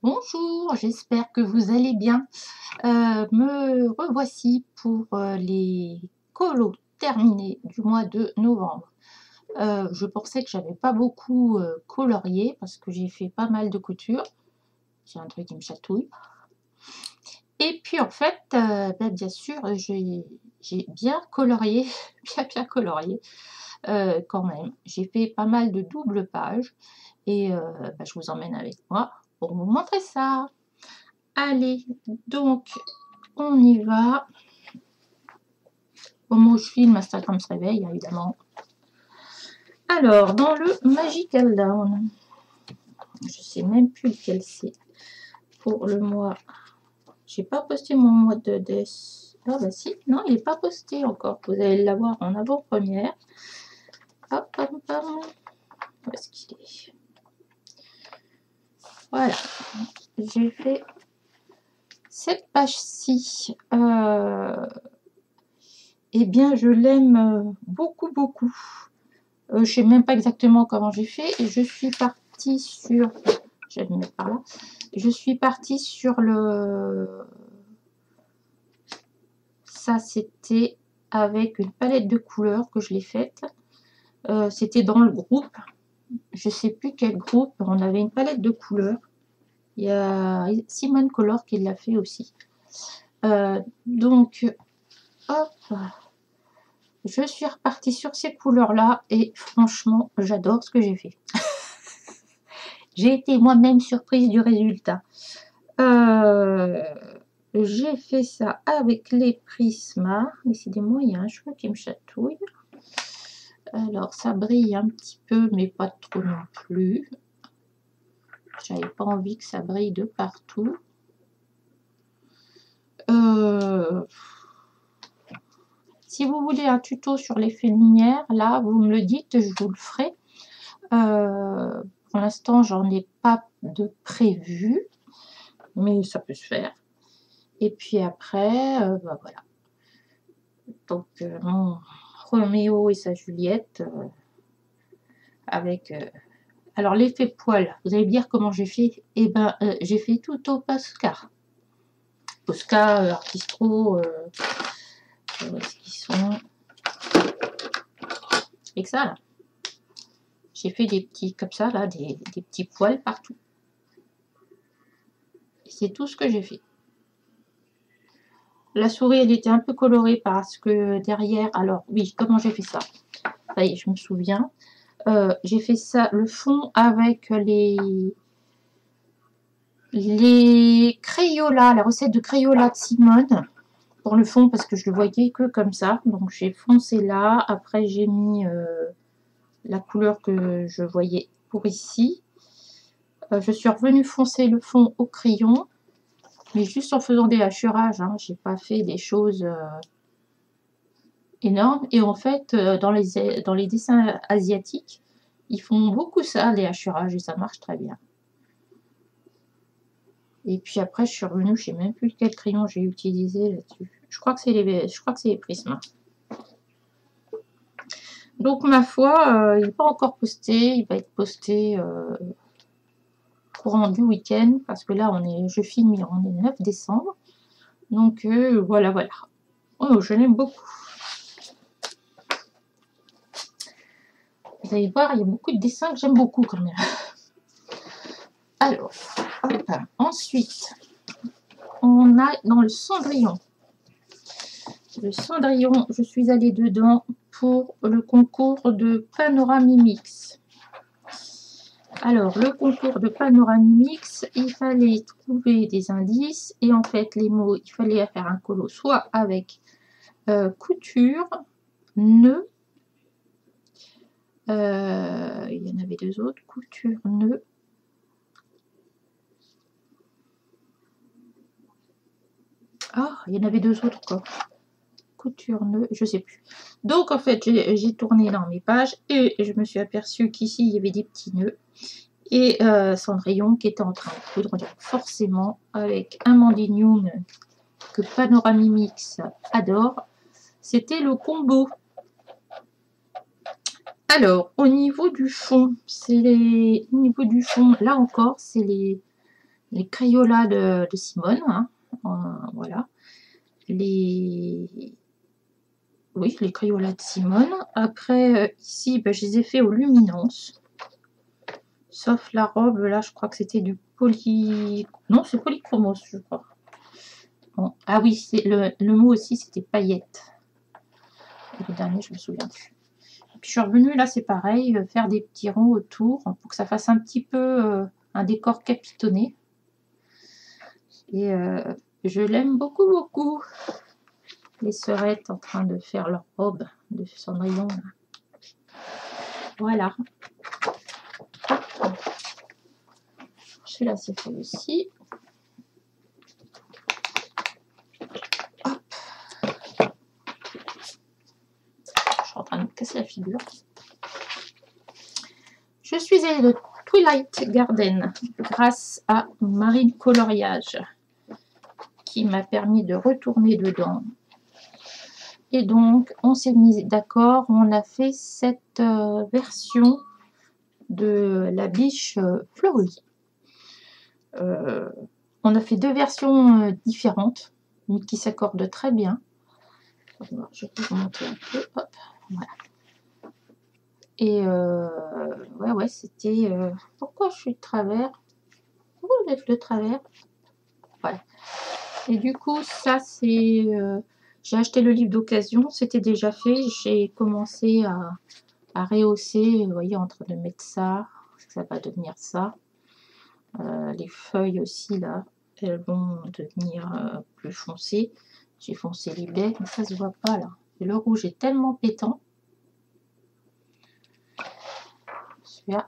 Bonjour, j'espère que vous allez bien. Me revoici pour les colos terminés du mois de novembre. Je pensais que j'avais pas beaucoup colorié parce que j'ai fait pas mal de couture. J'ai un truc qui me chatouille. Et puis en fait, bien sûr, j'ai bien colorié, bien colorié quand même. J'ai fait pas mal de doubles pages et je vous emmène avec moi pour vous montrer ça. Allez, donc on y va. Au moment où je filme, Instagram se réveille, évidemment. Alors, dans le Magical Down, je sais même plus lequel c'est pour le mois. J'ai pas posté mon mois de décembre. Ah bah si, non, il n'est pas posté encore. Vous allez l'avoir en avant-première. Hop, hop, hop. Où est-ce qu'il est? Voilà. J'ai fait cette page-ci. Eh bien, je l'aime beaucoup, beaucoup. Je ne sais même pas exactement comment j'ai fait. Et je suis partie sur... Je vais le mettre par là. Je suis partie sur le... Ça, c'était avec une palette de couleurs que je l'ai faite. C'était dans le groupe. Je ne sais plus quel groupe. On avait une palette de couleurs. Il y a Simone Color qui l'a fait aussi. Donc, hop, je suis repartie sur ces couleurs-là et franchement, j'adore ce que j'ai fait. J'ai été moi-même surprise du résultat. J'ai fait ça avec les Prisma. Décidément, il y a un cheveu qui me chatouille. Alors, ça brille un petit peu, mais pas trop non plus. J'avais pas envie que ça brille de partout. Si vous voulez un tuto sur l'effet lumière, là, vous me le dites, je vous le ferai. Pour l'instant, j'en ai pas de prévu, mais ça peut se faire. Et puis après, voilà. Donc, mon Roméo et sa Juliette, avec... alors, l'effet poil, vous allez me dire comment j'ai fait. Eh ben, j'ai fait tout au Posca. Posca, Artistro, où est-ce qu'ils sont? Et que ça, là. J'ai fait des petits, comme ça, là, des petits poils partout. C'est tout ce que j'ai fait. La souris, elle était un peu colorée parce que derrière... Alors, oui, comment j'ai fait ça? Ça y est, je me souviens. J'ai fait ça, le fond avec les Crayola, la recette de Crayola de Simone pour le fond parce que je le voyais que comme ça. Donc, j'ai foncé là. Après, j'ai mis la couleur que je voyais pour ici. Je suis revenue foncer le fond au crayon. Mais juste en faisant des hachurages, hein, j'ai pas fait des choses énormes. Et en fait, dans les dessins asiatiques, ils font beaucoup ça, les hachurages, et ça marche très bien. Et puis après, je suis revenue, je sais même plus quel crayon j'ai utilisé là-dessus. Je crois que c'est les Prisma. Donc ma foi, il n'est pas encore posté, il va être posté courant du week-end, parce que là, je filme, on est le 9 décembre. Donc voilà. Oh, je l'aime beaucoup. Vous allez voir, il y a beaucoup de dessins que j'aime beaucoup quand même. Alors, hop, ensuite, on a dans le Cendrillon. Le Cendrillon, je suis allée dedans pour le concours de Panoramimix. Alors, le concours de Panoramimix, il fallait trouver des indices et en fait, les mots, il fallait faire un colo soit avec couture, nœud, il y en avait deux autres, couture, nœud. Ah, il y en avait deux autres encore. Couture, nœud, je sais plus. Donc en fait, j'ai tourné dans mes pages et je me suis aperçue qu'ici, il y avait des petits nœuds. Et Cendrillon qui était en train de coudre, donc forcément, avec un Mandy Young que Panoramimix adore, C'était le combo. Alors, au niveau du fond, au niveau du fond, là encore, c'est les Crayolas de Simone. Hein. Voilà. Oui, les Crayolas de Simone. Après, ici, ben, je les ai fait aux luminances. Sauf la robe, là, je crois que c'était du poly... Non, c'est polychromos, je crois. Bon. Ah oui, le mot aussi, c'était paillettes. Et le dernier, je me souviens plus. Puis je suis revenue, là, c'est pareil, faire des petits ronds autour pour que ça fasse un petit peu un décor capitonné. Et je l'aime beaucoup, beaucoup. Les sœurettes en train de faire leur robe de Cendrillon. Voilà. Celui-là, c'est fait aussi. Hop. Je suis en train de me casser la figure. Je suis allée de Twilight Garden grâce à Marine Coloriage qui m'a permis de retourner dedans. Et donc, on s'est mis d'accord, on a fait cette version de la biche fleurie. On a fait deux versions différentes, mais qui s'accordent très bien. Je vais vous montrer un peu. Hop, voilà. Et ouais, c'était... pourquoi je suis de travers? Pourquoi vous êtes de travers? Voilà. Et du coup, ça, c'est... j'ai acheté le livre d'occasion, c'était déjà fait. J'ai commencé à rehausser, vous voyez, en train de mettre ça. Ça va devenir ça. Les feuilles aussi, là, elles vont devenir plus foncées. J'ai foncé les baies, mais ça se voit pas, là. Et le rouge est tellement pétant. Celui-là.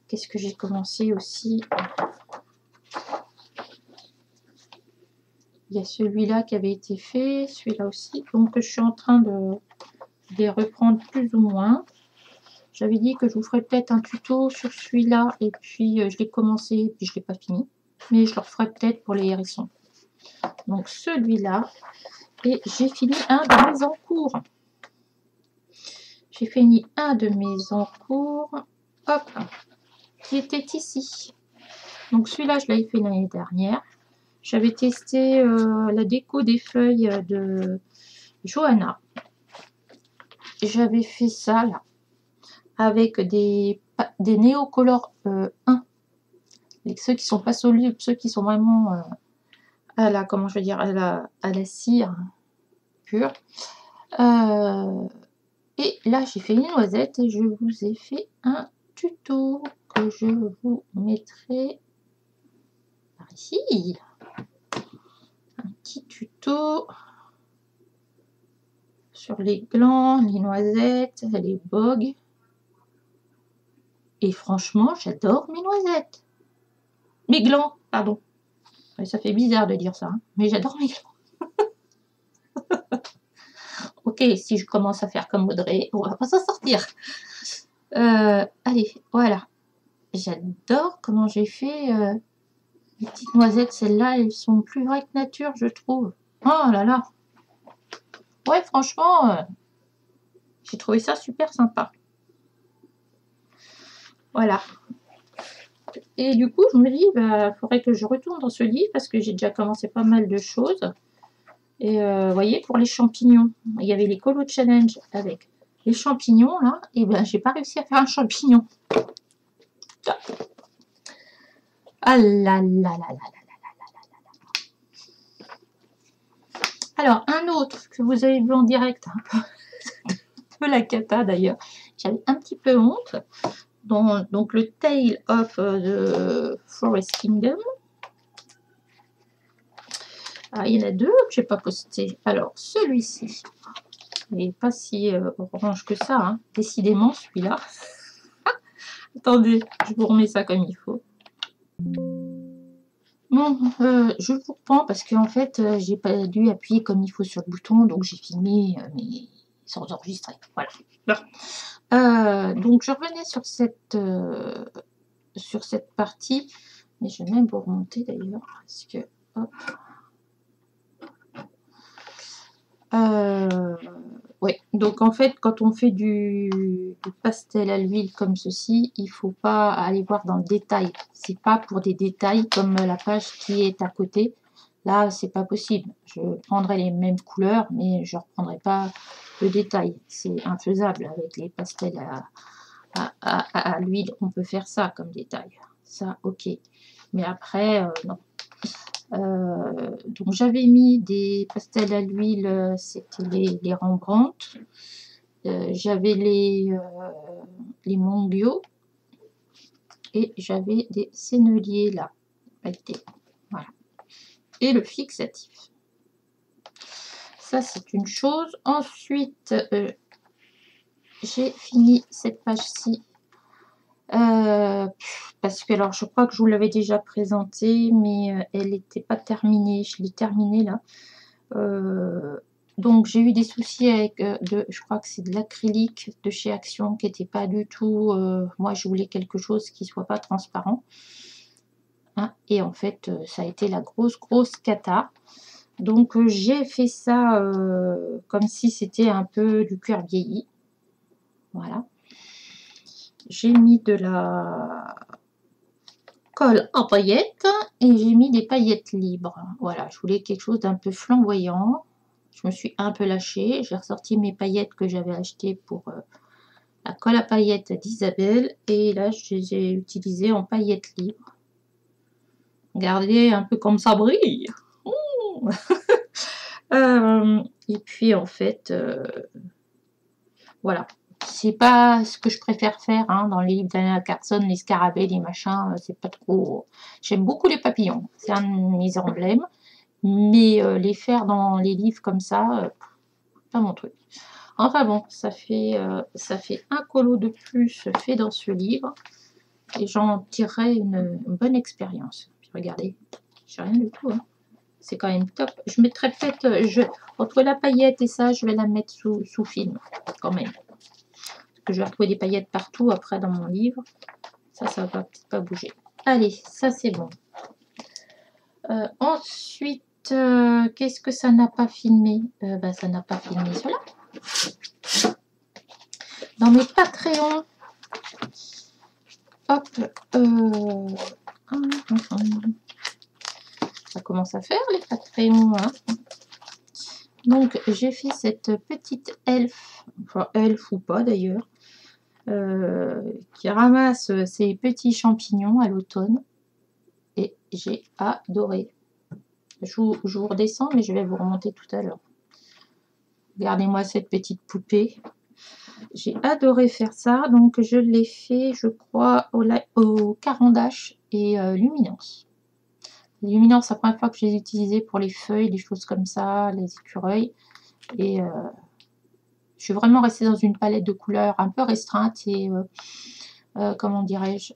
Qu'est-ce que j'ai commencé aussi? Il y a celui-là qui avait été fait, celui-là aussi. Donc, je suis en train de les reprendre plus ou moins. J'avais dit que je vous ferais peut-être un tuto sur celui-là. Et puis, je l'ai commencé, puis je ne l'ai pas fini. Mais je le referai peut-être pour les hérissons. Donc, celui-là. Et j'ai fini un de mes encours. J'ai fini un de mes encours. Hop. Qui était ici. Donc, celui-là, je l'avais fait l'année dernière. J'avais testé la déco des feuilles de Johanna. J'avais fait ça là avec des néocolores 1. Et ceux qui sont pas solubles, ceux qui sont vraiment à la, comment je veux dire, à la cire pure. Et là, j'ai fait une noisette et je vous ai fait un tuto que je vous mettrai par ici. Un petit tuto sur les glands, les noisettes, les bogues. Et franchement, j'adore mes noisettes. Mes glands, pardon. Ça fait bizarre de dire ça, hein, mais j'adore mes glands. Ok, si je commence à faire comme Audrey, on va pas s'en sortir. Allez, voilà. J'adore comment j'ai fait les petites noisettes. Celles-là, elles sont plus vraies que nature, je trouve. Oh là là. Ouais, franchement, j'ai trouvé ça super sympa. Voilà. Et du coup, je me dis, bah, faudrait que je retourne dans ce livre parce que j'ai déjà commencé pas mal de choses. Et vous voyez, pour les champignons, il y avait les Colo Challenge avec les champignons, là. Et ben, j'ai pas réussi à faire un champignon. Ah là là là là là là là là. Alors, un autre que vous avez vu en direct, un peu la cata d'ailleurs. J'avais un petit peu honte. Donc, le Tale of the Forest Kingdom. Ah, il y en a deux que je n'ai pas posté. Alors, celui-ci, il n'est pas si orange que ça, hein. Décidément, celui-là. Attendez, je vous remets ça comme il faut. Bon, je vous reprends parce qu'en fait, j'ai pas dû appuyer comme il faut sur le bouton, donc j'ai filmé, mais sans enregistrer. Voilà. Bon. Donc, je revenais sur cette partie, mais je vais même vous remonter d'ailleurs, parce que, hop. Donc en fait, quand on fait du pastel à l'huile comme ceci, il faut pas aller voir dans le détail. C'est pas pour des détails comme la page qui est à côté. Là, c'est pas possible. Je prendrai les mêmes couleurs, mais je reprendrai pas le détail. C'est infaisable avec les pastels à l'huile. On peut faire ça comme détail. Ça, ok. Mais après, non. Donc j'avais mis des pastels à l'huile, c'était les Rembrandt. J'avais les Monguio et j'avais des senneliers là, pailletés. Voilà. Et le fixatif. Ça, c'est une chose. Ensuite, j'ai fini cette page-ci. Parce que, alors, je crois que je vous l'avais déjà présentée, mais elle n'était pas terminée. Je l'ai terminée là. Donc j'ai eu des soucis avec je crois que c'est de l'acrylique de chez Action qui n'était pas du tout, moi je voulais quelque chose qui soit pas transparent, hein, et en fait ça a été la grosse cata. Donc j'ai fait ça comme si c'était un peu du cuir vieilli, voilà. J'ai mis de la colle en paillettes et j'ai mis des paillettes libres, voilà, je voulais quelque chose d'un peu flamboyant. Je me suis un peu lâchée, j'ai ressorti mes paillettes que j'avais achetées pour la colle à paillettes d'Isabelle, et là je les ai utilisées en paillettes libres. Regardez un peu comme ça brille. Et puis en fait, voilà. C'est pas ce que je préfère faire hein, dans les livres d'Anna Carson, les scarabées, les machins, c'est pas trop. J'aime beaucoup les papillons, c'est un de mes emblèmes, mais les faire dans les livres comme ça, pas mon truc. Enfin bon, ça fait un colo de plus fait dans ce livre et j'en tirerai une bonne expérience. Puis regardez, j'ai rien du tout. Hein. C'est quand même top. Je mettrai peut-être, entre la paillette et ça, je vais la mettre sous film quand même. Parce que je vais retrouver des paillettes partout après dans mon livre. Ça va peut-être pas bouger. Allez, ça c'est bon. Ensuite, qu'est-ce que ça n'a pas filmé? Ça n'a pas filmé cela. Dans mes Patreons, hop, ça commence à faire les Patreons. Hein. Donc, j'ai fait cette petite elfe, enfin elfe ou pas d'ailleurs, qui ramasse ces petits champignons à l'automne. Et j'ai adoré. Je vous redescends, mais je vais vous remonter tout à l'heure. Regardez-moi cette petite poupée. J'ai adoré faire ça, donc je l'ai fait, je crois, au Caran-d'Ache et Luminance. Les Luminance, c'est la première fois que je les utilisais pour les feuilles, des choses comme ça, les écureuils. Et je suis vraiment restée dans une palette de couleurs un peu restreinte et, comment dirais-je,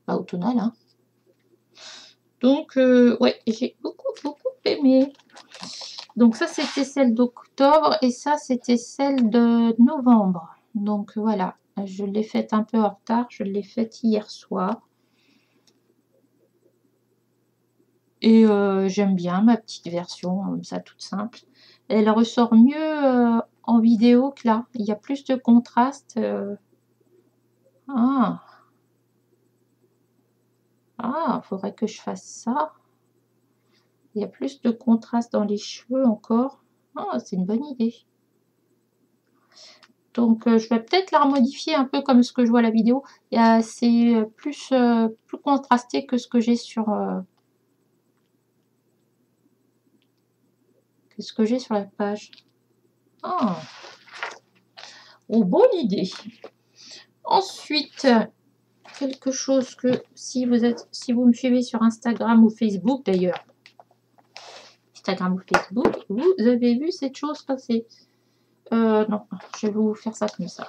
automnale. Hein. Donc, ouais, j'ai beaucoup aimé. Donc ça, c'était celle d'octobre et ça, c'était celle de novembre. Donc voilà, je l'ai faite un peu en retard. Je l'ai faite hier soir. Et j'aime bien ma petite version, comme ça, toute simple. Elle ressort mieux en vidéo que là. Il y a plus de contraste. Ah, faudrait que je fasse ça. Il y a plus de contraste dans les cheveux encore. Ah, c'est une bonne idée. Donc, je vais peut-être la remodifier un peu comme ce que je vois à la vidéo. C'est plus contrasté que ce que j'ai sur la page. Ah, oh, bonne idée. Ensuite, quelque chose que si vous me suivez sur Instagram ou Facebook d'ailleurs, Instagram ou Facebook, vous avez vu cette chose passer. Non, je vais vous faire ça comme ça.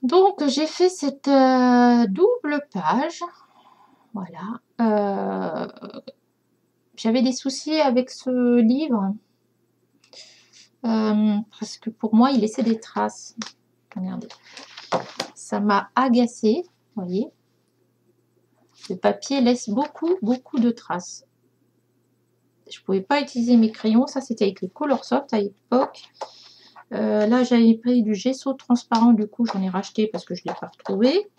Donc, j'ai fait cette double page. Voilà. J'avais des soucis avec ce livre. Parce que pour moi, il laissait des traces. Regardez. Ça m'a agacée. Vous voyez. Le papier laisse beaucoup de traces. je pouvais pas utiliser mes crayons. Ça, c'était avec les Coloursoft à l'époque. Là, j'avais pris du gesso transparent. Du coup, j'en ai racheté parce que je ne l'ai pas retrouvé.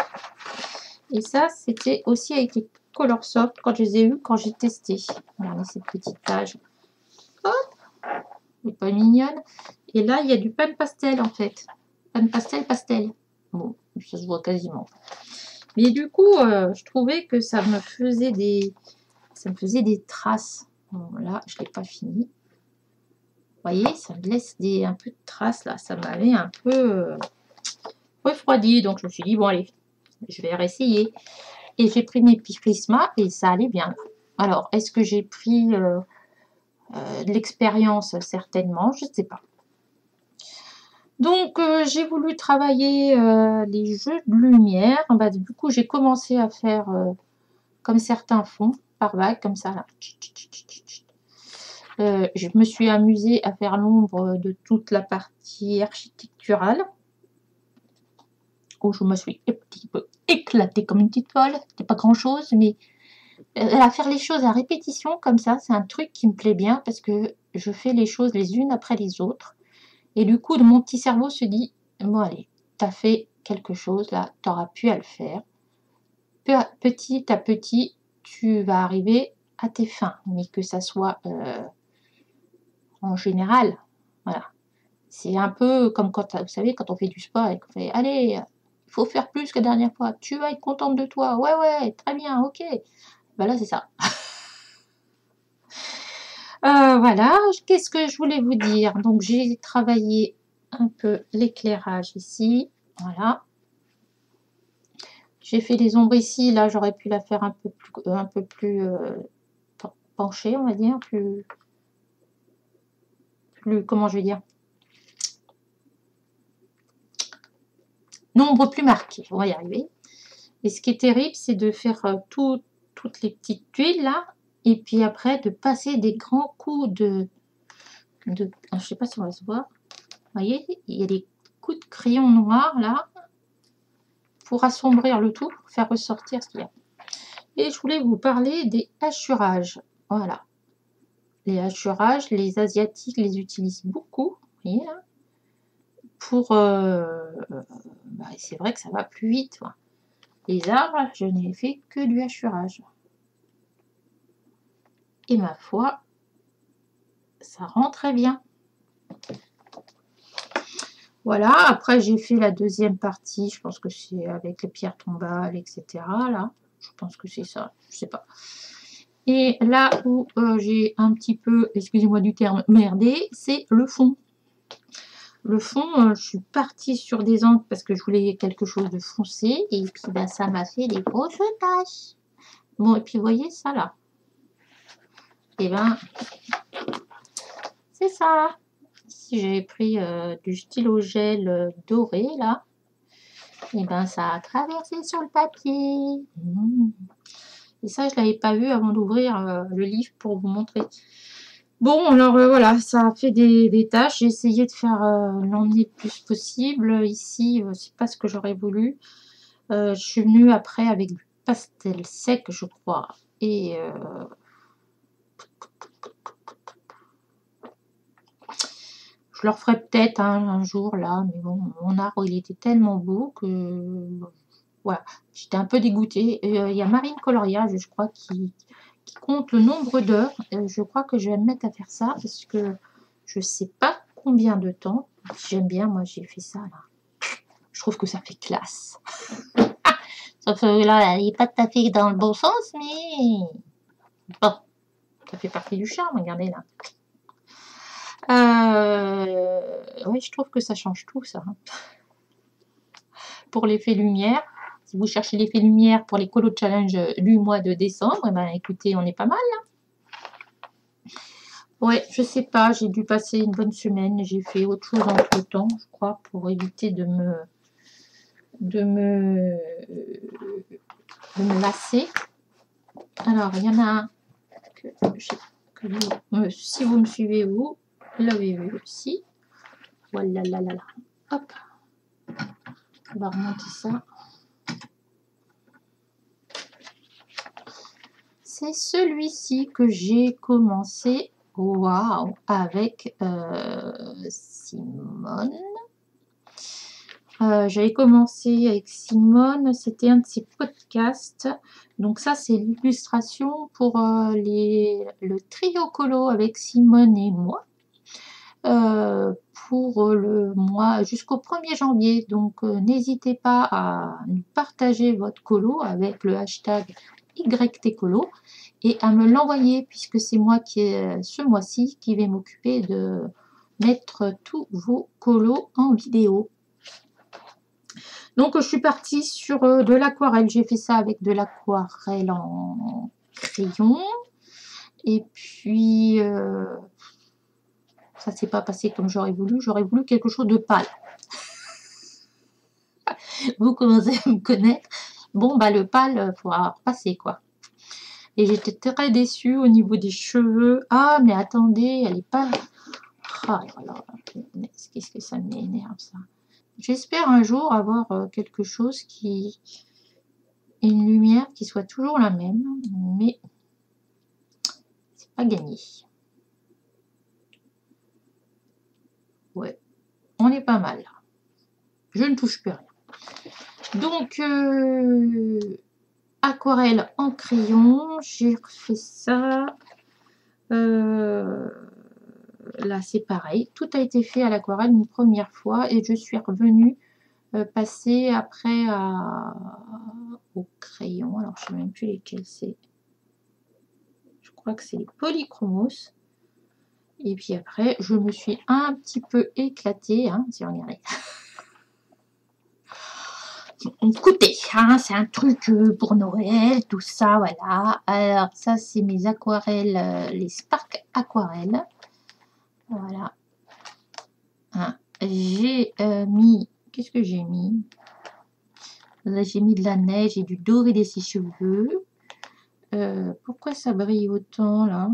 Et ça, c'était aussi avec les Coloursoft quand je les ai eus, quand j'ai testé. Regardez cette petite page. Hop, elle est pas mignonne. Et là, il y a du pan pastel en fait. Pan pastel, pastel. Bon, ça se voit quasiment. Mais du coup, je trouvais que ça me faisait des traces. Bon, là, je ne l'ai pas fini. Vous voyez, ça me laisse un peu de traces là. Ça m'avait un peu refroidi. Donc, je me suis dit, bon, allez, je vais réessayer. Et j'ai pris mes Prisma et ça allait bien. Alors, est-ce que j'ai pris de l'expérience? Certainement, je ne sais pas. Donc, j'ai voulu travailler les jeux de lumière. Bah, du coup, j'ai commencé à faire comme certains font, par vague, comme ça. Là. Je me suis amusée à faire l'ombre de toute la partie architecturale. Où je me suis un petit peu éclatée comme une petite folle. C'était pas grand-chose, mais à faire les choses à répétition comme ça, c'est un truc qui me plaît bien parce que je fais les choses les unes après les autres. Et du coup, mon petit cerveau se dit, bon allez, t'as fait quelque chose là, t'auras pu à le faire. Petit à petit, tu vas arriver à tes fins, mais que ça soit en général, voilà. C'est un peu comme quand, vous savez, quand on fait du sport et qu'on fait, allez, il faut faire plus que la dernière fois, tu vas être contente de toi, ouais, ouais, très bien, ok. Ben là, c'est ça. Voilà, qu'est-ce que je voulais vous dire? Donc, j'ai travaillé un peu l'éclairage ici, voilà. J'ai fait les ombres ici, là, j'aurais pu la faire un peu plus penchée, on va dire, plus, comment je vais dire? Nombre plus marqué, on va y arriver. Et ce qui est terrible, c'est de faire toutes les petites tuiles, là, et puis après, de passer des grands coups de je ne sais pas si on va se voir. Vous voyez, il y a des coups de crayon noir, là, pour assombrir le tout, pour faire ressortir ce qu'il y a. Et je voulais vous parler des hachurages. Voilà. Les hachurages, les Asiatiques les utilisent beaucoup. Vous voyez là, pour... bah, c'est vrai que ça va plus vite. Quoi. Les arbres, je n'ai fait que du hachurage. Et ma foi, ça rend très bien. Voilà, après j'ai fait la deuxième partie, je pense que c'est avec les pierres tombales, etc. Là, je pense que c'est ça, je sais pas. Et là où j'ai un petit peu, excusez-moi du terme, merdé, c'est le fond. Le fond, je suis partie sur des encres parce que je voulais quelque chose de foncé. Et puis ben, ça m'a fait des grosses taches. Bon, et puis vous voyez ça là. Et ben, c'est ça. Si j'avais pris du stylo gel doré là, et ben ça a traversé sur le papier. Et ça, je ne l'avais pas vu avant d'ouvrir le livre pour vous montrer. Bon, alors voilà, ça a fait des tâches. J'ai essayé de faire l'emmener le plus possible. Ici, c'est pas ce que j'aurais voulu. Je suis venue après avec du pastel sec, je crois. Et je le referai peut-être un jour là. Mais bon, mon arbre, il était tellement beau que voilà, j'étais un peu dégoûtée. Il y a Marine Coloria, je crois, qui compte le nombre d'heures. Je crois que je vais me mettre à faire ça parce que je sais pas combien de temps. J'aime bien, moi j'ai fait ça là. Je trouve que ça fait classe. Sauf que là, il n'est pas tout à fait dans le bon sens, mais bon, ça fait partie du charme, regardez là. Oui, je trouve que ça change tout ça. Pour l'effet lumière, si vous cherchez l'effet lumière pour les colo challenge du mois de décembre, eh ben, écoutez, on est pas mal là. Ouais, je sais pas, j'ai dû passer une bonne semaine, j'ai fait autre chose entre temps, je crois, pour éviter de me lasser. Alors, il y en a un que si vous me suivez, vous l'avez vu aussi. Voilà, là, là, là. Hop. On va remonter ça. c'est celui-ci que j'ai commencé. Waouh, avec Simone. J'avais commencé avec Simone, c'était un de ses podcasts. Donc ça, c'est l'illustration pour le trio colo avec Simone et moi. Pour le mois jusqu'au 1er janvier. Donc n'hésitez pas à nous partager votre colo avec le hashtag YTColo et à me l'envoyer puisque c'est moi qui ce mois-ci qui vais m'occuper de mettre tous vos colos en vidéo. Donc je suis partie sur de l'aquarelle. J'ai fait ça avec de l'aquarelle en crayon. Et puis ça s'est pas passé comme j'aurais voulu. J'aurais voulu quelque chose de pâle. Vous commencez à me connaître. Bon, bah le pâle, faut avoir passé quoi. Et j'étais très déçue au niveau des cheveux. Ah, mais attendez, elle est pas... Ah là là, qu'est-ce que ça m'énerve ça. J'espère un jour avoir quelque chose qui... une lumière qui soit toujours la même. Mais c'est pas gagné. Ouais, on est pas mal. Je ne touche plus rien. Donc, aquarelle en crayon, j'ai refait ça. Là, c'est pareil. Tout a été fait à l'aquarelle une première fois et je suis revenue passer après au crayon. Alors, je ne sais même plus lesquels c'est. Je crois que c'est les polychromos. Et puis après, je me suis un petit peu éclatée, hein, si on y arrive. Écoutez, hein, c'est un truc pour Noël, tout ça, voilà. Alors, ça, c'est mes aquarelles, les Spark aquarelles. Voilà. Hein, j'ai mis... Qu'est-ce que j'ai mis? Là, j'ai mis de la neige et du doré des sèche-cheveux. Pourquoi ça brille autant, là?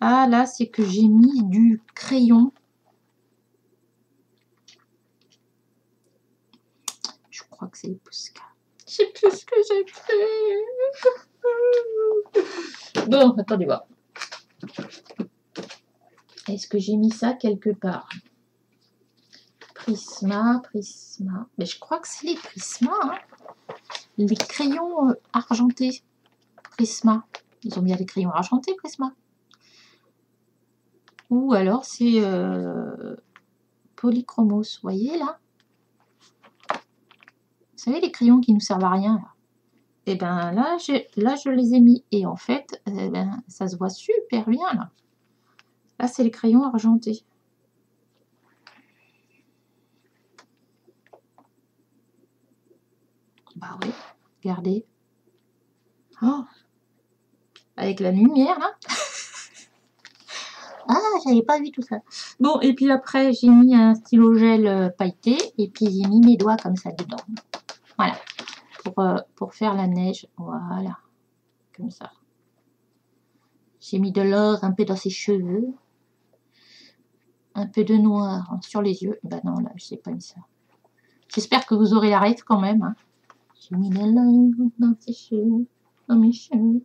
Ah, là, c'est que j'ai mis du crayon. Je crois que c'est les Posca. Je sais plus ce que j'ai fait. Bon, attendez voir. Est-ce que j'ai mis ça quelque part? Prisma. Mais je crois que c'est les Prisma. Hein. Les crayons argentés. Prisma. Ils ont bien les crayons argentés, Prisma. Ou alors c'est polychromos. Vous voyez là? Vous savez les crayons qui nous servent à rien là? Et ben là, je les ai mis. Et en fait, ben, ça se voit super bien là. Là, c'est les crayons argentés. Bah oui, regardez. Oh, avec la lumière là. Ah, j'avais pas vu tout ça. Bon, et puis après, j'ai mis un stylo gel pailleté. Et puis, j'ai mis mes doigts comme ça dedans. Voilà. Pour faire la neige. Voilà. Comme ça. J'ai mis de l'or un peu dans ses cheveux. Un peu de noir sur les yeux. Bah non, là, je sais pas mis ça. J'espère que vous aurez la ref quand même. Hein. J'ai mis de l'or dans ses cheveux. Dans mes cheveux.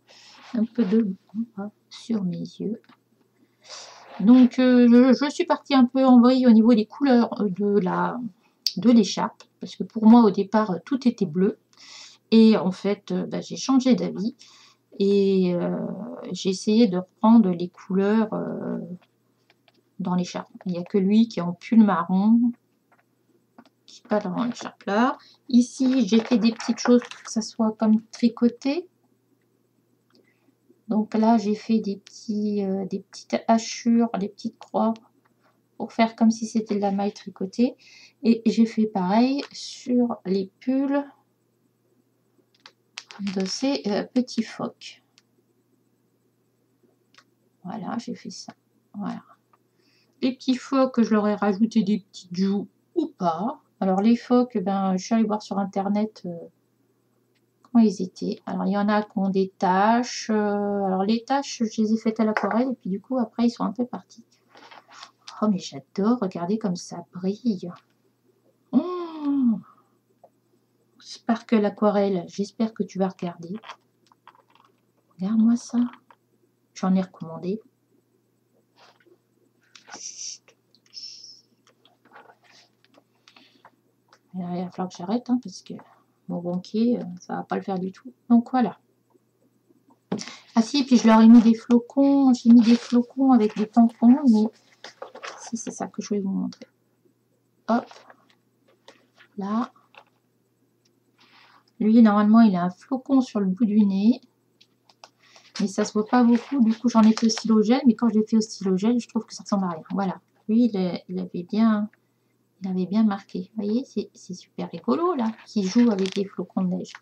Un peu de noir sur mes yeux. Donc, je suis partie un peu en vrille au niveau des couleurs de l'écharpe. Parce que pour moi, au départ, tout était bleu. Et en fait, bah, j'ai changé d'avis. Et j'ai essayé de reprendre les couleurs dans l'écharpe. Il n'y a que lui qui est en pull marron. Qui n'est pas dans l'écharpe là. Ici, j'ai fait des petites choses pour que ça soit comme tricoté. Donc là, j'ai fait des petites hachures, des petites croix pour faire comme si c'était de la maille tricotée. Et j'ai fait pareil sur les pulls de ces petits phoques. Voilà, j'ai fait ça. Voilà. Les petits phoques, je leur ai rajouté des petites joues ou pas. Alors les phoques, ben, je suis allée voir sur internet comment ils étaient. Alors il y en a qui ont des taches. Alors les taches, je les ai faites à l'aquarelle et puis du coup après ils sont un peu partis. Oh mais j'adore, regardez comme ça brille. Oh, Sparkle aquarelle, j'espère que tu vas regarder. Regarde-moi ça. J'en ai recommandé. Il va falloir que j'arrête, hein, parce que mon banquier, ça va pas le faire du tout. Donc voilà. Ah si, puis je leur ai mis des flocons. J'ai mis des flocons avec des tampons, mais si c'est ça que je vais vous montrer. Hop. Là. Lui, normalement, il a un flocon sur le bout du nez. Mais ça se voit pas beaucoup. Du coup, j'en ai fait au stylo gel. Mais quand je l'ai fait au stylo gel, je trouve que ça ressemble à rien. Voilà. Lui, il avait bien marqué. Vous voyez, c'est super rigolo, là, qui joue avec des flocons de neige.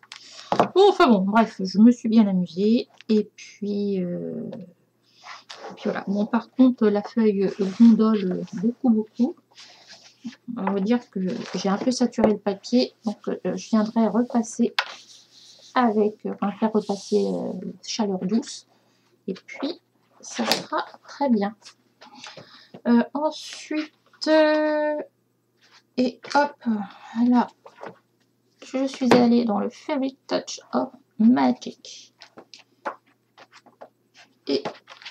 Bon, enfin bon, bref, je me suis bien amusée. Et puis voilà. Bon, par contre, la feuille gondole beaucoup. On va dire que j'ai un peu saturé le papier. Donc, je viendrai repasser avec, faire repasser chaleur douce. Et puis, ça sera très bien. Ensuite, et hop, là, je suis allée dans le Fairy Touch of Magic. Et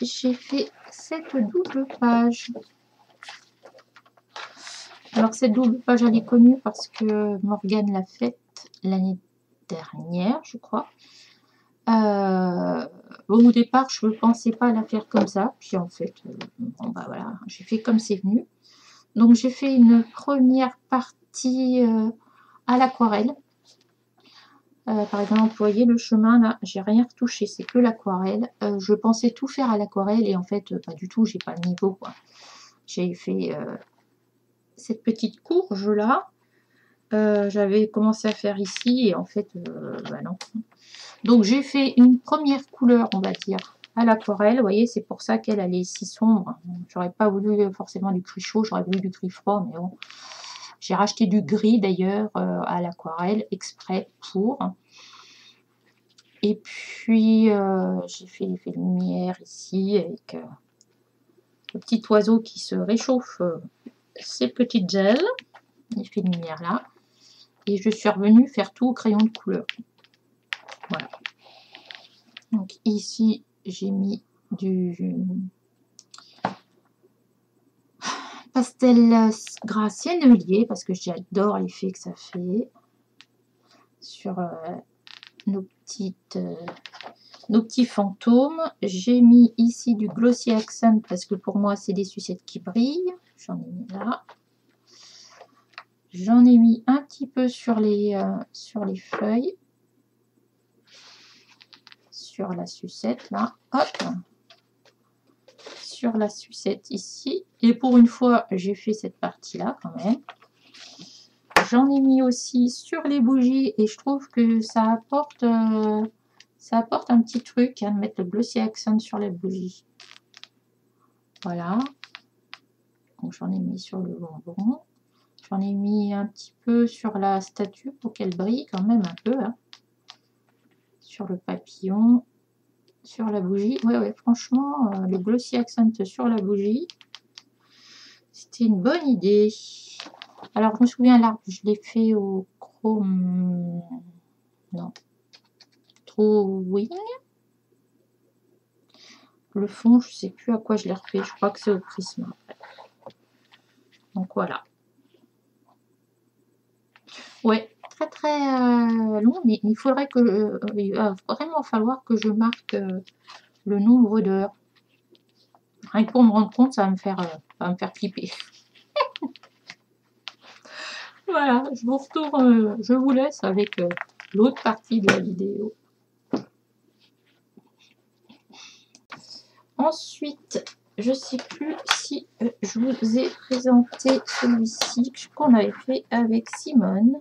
j'ai fait cette double page. Alors, cette double page, elle est connue parce que Morgane l'a faite l'année dernière, je crois. Au départ, je ne pensais pas la faire comme ça. Puis en fait, bon, bah voilà, j'ai fait comme c'est venu. Donc, j'ai fait une première partie à l'aquarelle. Par exemple, vous voyez le chemin là, j'ai rien retouché, c'est que l'aquarelle. Je pensais tout faire à l'aquarelle et en fait, pas du tout, j'ai pas le niveau, quoi. J'ai fait cette petite courge là. J'avais commencé à faire ici et en fait, bah non. Donc j'ai fait une première couleur, on va dire, à l'aquarelle. Vous voyez, c'est pour ça qu'elle est si sombre. J'aurais pas voulu forcément du gris chaud, j'aurais voulu du gris froid, mais bon. J'ai racheté du gris d'ailleurs à l'aquarelle exprès pour. Et puis j'ai fait l'effet de lumière ici avec le petit oiseau qui se réchauffe ses petites ailes. L'effet de lumière là. Et je suis revenue faire tout au crayon de couleur. Voilà. Donc ici, j'ai mis du pastel gras sennelier parce que j'adore l'effet que ça fait sur nos petits fantômes. J'ai mis ici du Glossy Accent parce que pour moi, c'est des sucettes qui brillent. J'en ai mis là. J'en ai mis un petit peu sur les feuilles. Sur la sucette, là. Hop. Sur la sucette ici. Et pour une fois, j'ai fait cette partie-là quand même. J'en ai mis aussi sur les bougies et je trouve que ça apporte un petit truc à mettre le Glossy Accent sur les bougies. Voilà. Donc j'en ai mis sur le bonbon. J'en ai mis un petit peu sur la statue pour qu'elle brille quand même un peu. Hein. Sur le papillon. Sur la bougie. Ouais, franchement, le Glossy Accent sur la bougie, c'était une bonne idée. Alors, je me souviens, l'arbre, je l'ai fait au chrome... Non. Drawing. Le fond, je ne sais plus à quoi je l'ai refait. Je crois que c'est au prisme. Donc, voilà. Ouais, très long, mais il faudrait que... il va vraiment falloir que je marque le nombre d'heures. Rien que pour me rendre compte, ça va me faire flipper. Voilà, je vous retourne, je vous laisse avec l'autre partie de la vidéo. Ensuite, je ne sais plus si je vous ai présenté celui-ci qu'on avait fait avec Simone.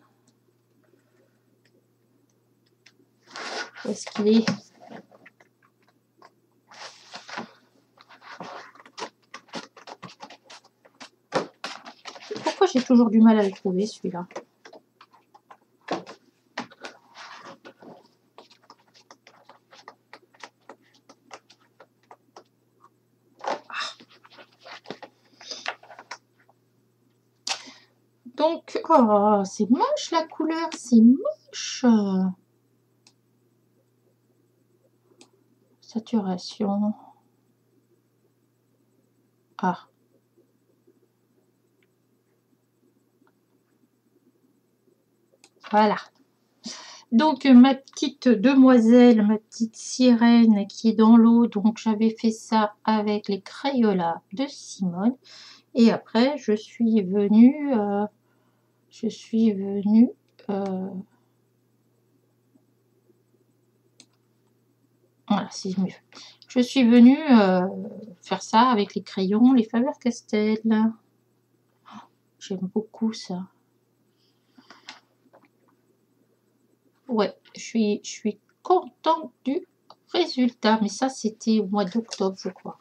Où est-ce qu'il est? Pourquoi j'ai toujours du mal à le trouver, celui-là? Donc, oh, c'est moche la couleur, c'est moche. Saturation. Ah. Voilà. Donc ma petite demoiselle, ma petite sirène qui est dans l'eau, donc j'avais fait ça avec les Crayolas de Simone. Et après je suis venue, voilà, c'est mieux. Je suis venue faire ça avec les crayons, les Faber-Castell. J'aime beaucoup ça. Ouais, je suis contente du résultat. Mais ça, c'était au mois d'octobre, je crois.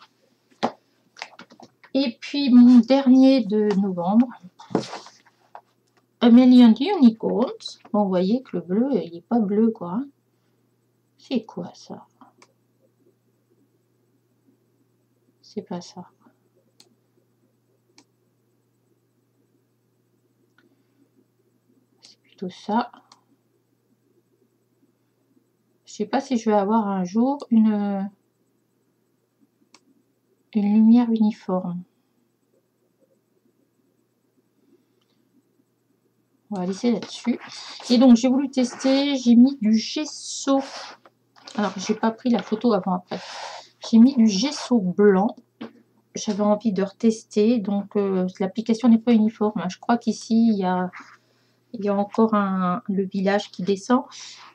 Et puis, mon dernier de novembre. A Million Unicorns. Bon, vous voyez que le bleu, il n'est pas bleu, quoi. C'est quoi, ça? C'est pas ça. C'est plutôt ça. Je sais pas si je vais avoir un jour une lumière uniforme. On va laisser là-dessus. Et donc, j'ai voulu tester. J'ai mis du gesso. Alors, j'ai pas pris la photo avant-après. J'ai mis du gesso blanc. J'avais envie de retester. Donc, l'application n'est pas uniforme. Je crois qu'ici, il y a encore le village qui descend.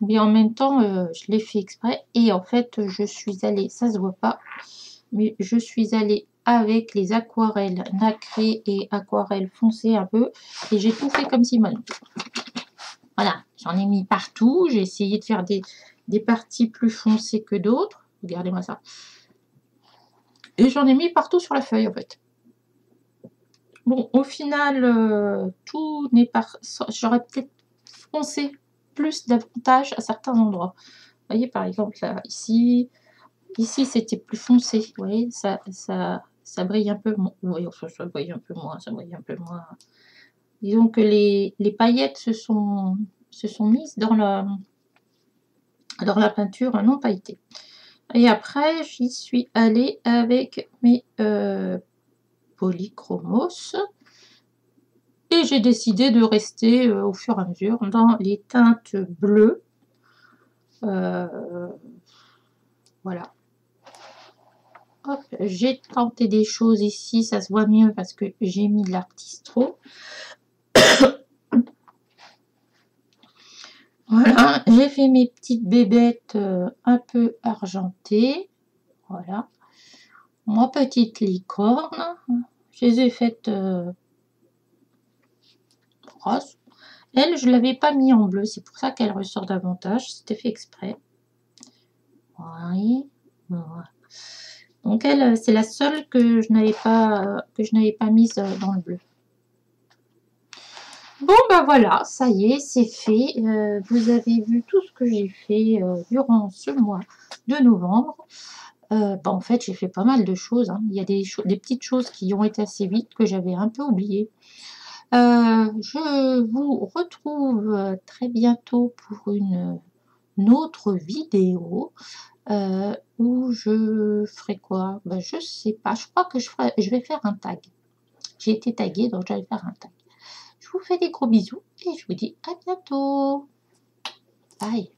Mais en même temps, je l'ai fait exprès. Et en fait, je suis allée, ça se voit pas, mais je suis allée avec les aquarelles nacrées et aquarelles foncées un peu. Et j'ai tout fait comme Simone. Voilà, j'en ai mis partout. J'ai essayé de faire des parties plus foncées que d'autres. Regardez-moi ça. Et j'en ai mis partout sur la feuille, en fait. Bon, au final, tout n'est pas... J'aurais peut-être foncé plus davantage à certains endroits. Vous voyez, par exemple, là, ici c'était plus foncé. Vous voyez, ça brille un peu moins. Oui, enfin, ça brille un peu moins, ça brille un peu moins. Disons que les paillettes se sont mises dans la peinture non pailletée. Et après, j'y suis allée avec mes polychromos. Et j'ai décidé de rester au fur et à mesure dans les teintes bleues. Voilà. J'ai tenté des choses ici, ça se voit mieux parce que j'ai mis de l'artistro. Voilà, j'ai fait mes petites bébêtes un peu argentées. Voilà. Ma petite licorne. Je les ai faites rose. Elle, je ne l'avais pas mis en bleu, c'est pour ça qu'elle ressort davantage. C'était fait exprès. Oui. Voilà. Donc elle, c'est la seule que je n'avais pas mise dans le bleu. Bon ben voilà, ça y est, c'est fait. Vous avez vu tout ce que j'ai fait durant ce mois de novembre. En fait, j'ai fait pas mal de choses. Hein. Il y a des petites choses qui ont été assez vite que j'avais un peu oubliées. Je vous retrouve très bientôt pour une autre vidéo où je ferai quoi? Ben, je sais pas. Je crois que je vais faire un tag. J'ai été taguée, donc j'allais faire un tag. Je vous fais des gros bisous et je vous dis à bientôt. Bye.